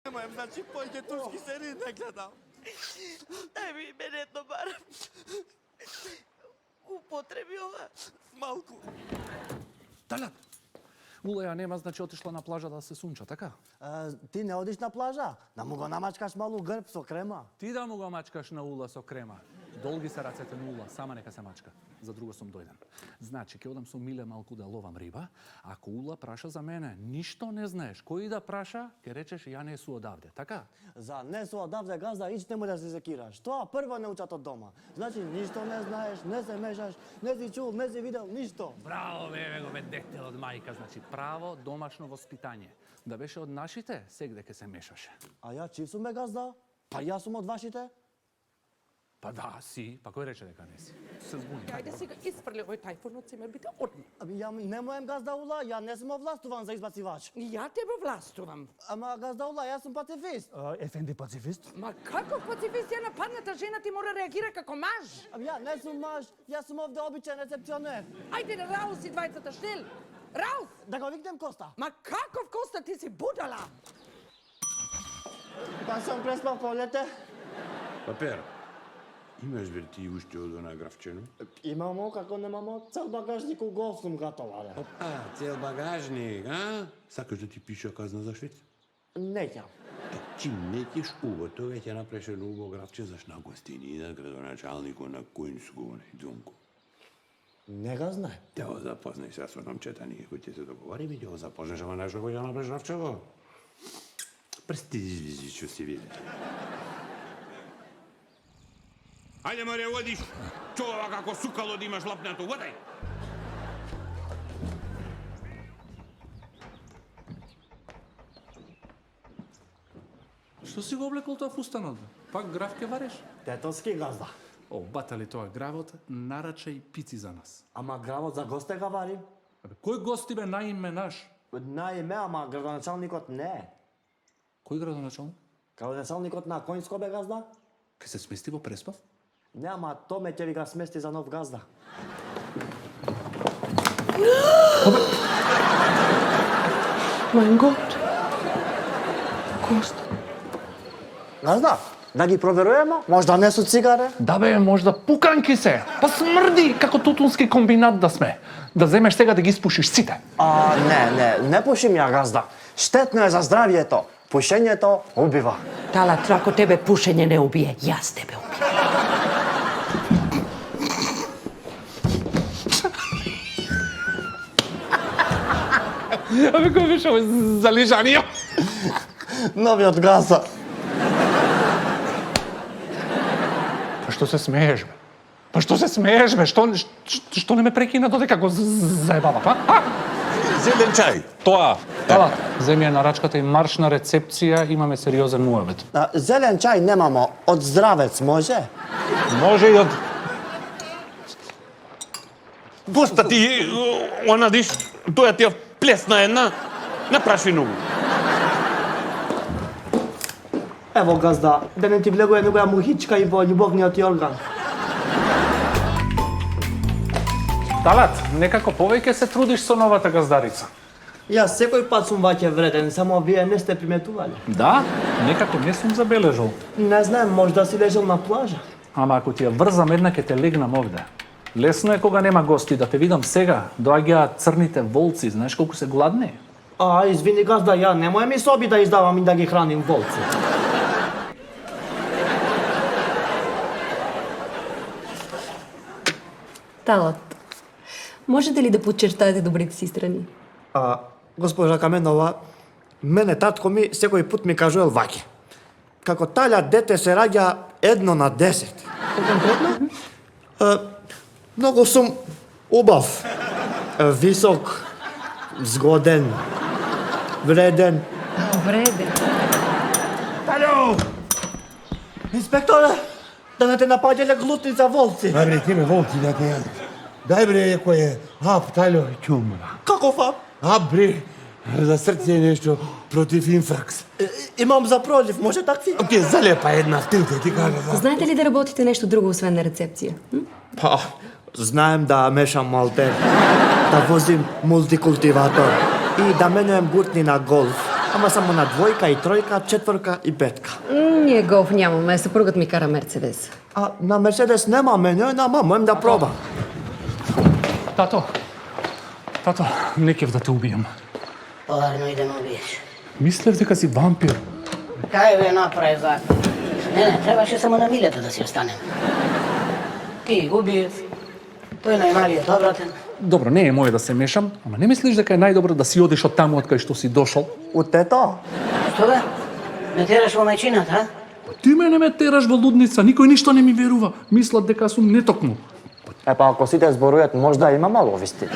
Nemam, znači pojdje turski serij ne gledam. Daj mi mene jedno bar. Upotrebi ova. Malku. Taljat! Улеја нема, значи отишла на плажа да се сунча, така? Ти не одиш на плажа? Да му го намачкаш малу грб со крема. Ти да му го мачкаш на ула со крема. Долги се рацете на ула, сама нека се мачка. За друго сум дојден. Значи, ќе одам со Миле малку да ловам риба, ако ула праша за мене, ништо не знаеш. Кој да праша, ќе речеш ја не су одавде, така? За не су одавде газда, ич нему да се секираш. Тоа прво не учат од дома. Значи, ништо не знаеш, не се мешаш, не си чул, не си видел, ништо. Браво, бе, го бе дете од мајка, значи право домашно воспитање. Да беше од нашите, сегде ке се мешаше. А ја чив сум бе газда? Па јас сум од вашите? Па да, си, па кој рече дека не си? Се збуни. Ајде сега испрли овој тајфун од цимер, бите одни. Аби ја не моем газда ула, ја не сум овластуван за избацивач. И ја тебе властувам. Ама газда ула, јас сум пацифист. Ефенди пацифист? Ма каков пацифист ја нападната жена ти мора реагира како маж? Аби ја не сум маж, јас сум овде обичен рецепционер. Ајде, Раус и двајцата штил. Раус! Да го викнем Коста. Ма каков Коста, ти си будала? Па сум преспал полете. Па Пер, имаш бе ти уште од она графчено? Имамо, како немамо, цел багажник у гол сум гатовале. Цел багажник, а? Сакаш да ти пиша казна за Швеца? Не ќе. Чим не ќеш убо, тоа ќе направиш едно убо графче заш на гостини на градоначалнико на Којнско, на Дунко. Не го знае. Те го запознај се со момчета, ние кои ќе се договориме, ќе го запознаш, ама знаеш кој ќе направиш графчево? Престижи што си види. Ајде, Маре, одиш! Чова како сукало да имаш лапнато, водај! Што си го облекол тоа фустанот? Пак граф ке вареш? Тетовски газда. О, батали тоа гравот, нарачај пици за нас. Ама гравот за госте га вари? Абе, кој гости бе наиме наш? На име, ама градоначалникот не. Кој градоначалник? Градоначалникот на Којнско бе газда? Ке се смести во Преспав? Не, ама Томе ќе ви га смести за нов газда. Mein Gott. Коста. Газда, да ги проверуваме? Можда не су цигаре? Да бе, можда пуканки се. Па смрди како тутунски комбинат да сме. Да земеш сега да ги испушиш сите. Не пушим ја газда. Штетно е за здравието. Пушењето убива. Тала, ако тебе пушење не убие, јас тебе убијам. Абе, кој беше овој залижаниот? Новиот газда. Па што се смееш, бе? Па што се смееш, бе? Што не ме прекина додека го заебава, па? Зелен чај! Тоа. Тала, земи ја нарачката и марш на рецепција, имаме сериозен муавет. Зелен чај немамо, од здравец може? Може и од... Коста ти, она диш, тоа ти ја плесна една, напраши ногу. Ево газда, да не ти влегува некоја мухичка и во љубовниот ти орган. Талат, некако повеќе се трудиш со новата газдарица. Јас секој пат сум ваќе вреден, само вие не сте приметували. Да, некако не сум забележал. Не знаем, можда си лежал на плажа. Ама ако ти ја врзам една, ќе те легнам овде. Лесно е кога нема гости, да те видам сега. Доаѓаат црните волци, знаеш колку се гладни? Извини газда, ја не моја ми соби да издавам и да ги храним волци. Талат, можете ли да подчертаете добрите си страни? Госпожа Каменова, мене татко ми секој пат ми кажувал ваќе. Како талја дете се раѓа 1 на 10. Конкретно? Многу сум убав, висок, згоден, вреден. Вреден. Талјо! Инспекторе, да не те напаѓале глутница волци. Bre, ti me volki da te jadeš. Daj bre, ko je hap, taljo, čumra. Каков ап? Hap bre, za srce je nešto protiv infraks. Имам за пролив, може такви? Окей, залепа една в тилте, ти кажа за... Знаете ли да работите нещо друго, освен на рецепция? Па, знаем да мешам малтер, да возим мултикултиватор и да менуем бутни на голф. Ама само на двојка и тројка, четворка и петка. Ние голф нямаме, съпругът ми кара Мерцедес. А на Мерседес немаме, не нема, можем да пробам. Тато, не кев да те убијам. Поварно и да ме убиеш. Мислев дека си вампир. Кај ве направи вака? Не, требаше само на милета да си останем. Ти убиец, тој најмалиот обратен. Добро, не е моје да се мешам, ама не мислиш дека е најдобро да си одиш од таму од кај што си дошол? Од тето? Што бе? Ме тераш во мајчината, а? Ти мене ме тераш во лудница, никој ништо не ми верува. Мислат дека сум нетокму. Е па ако сите зборујат, можда има мало вистина.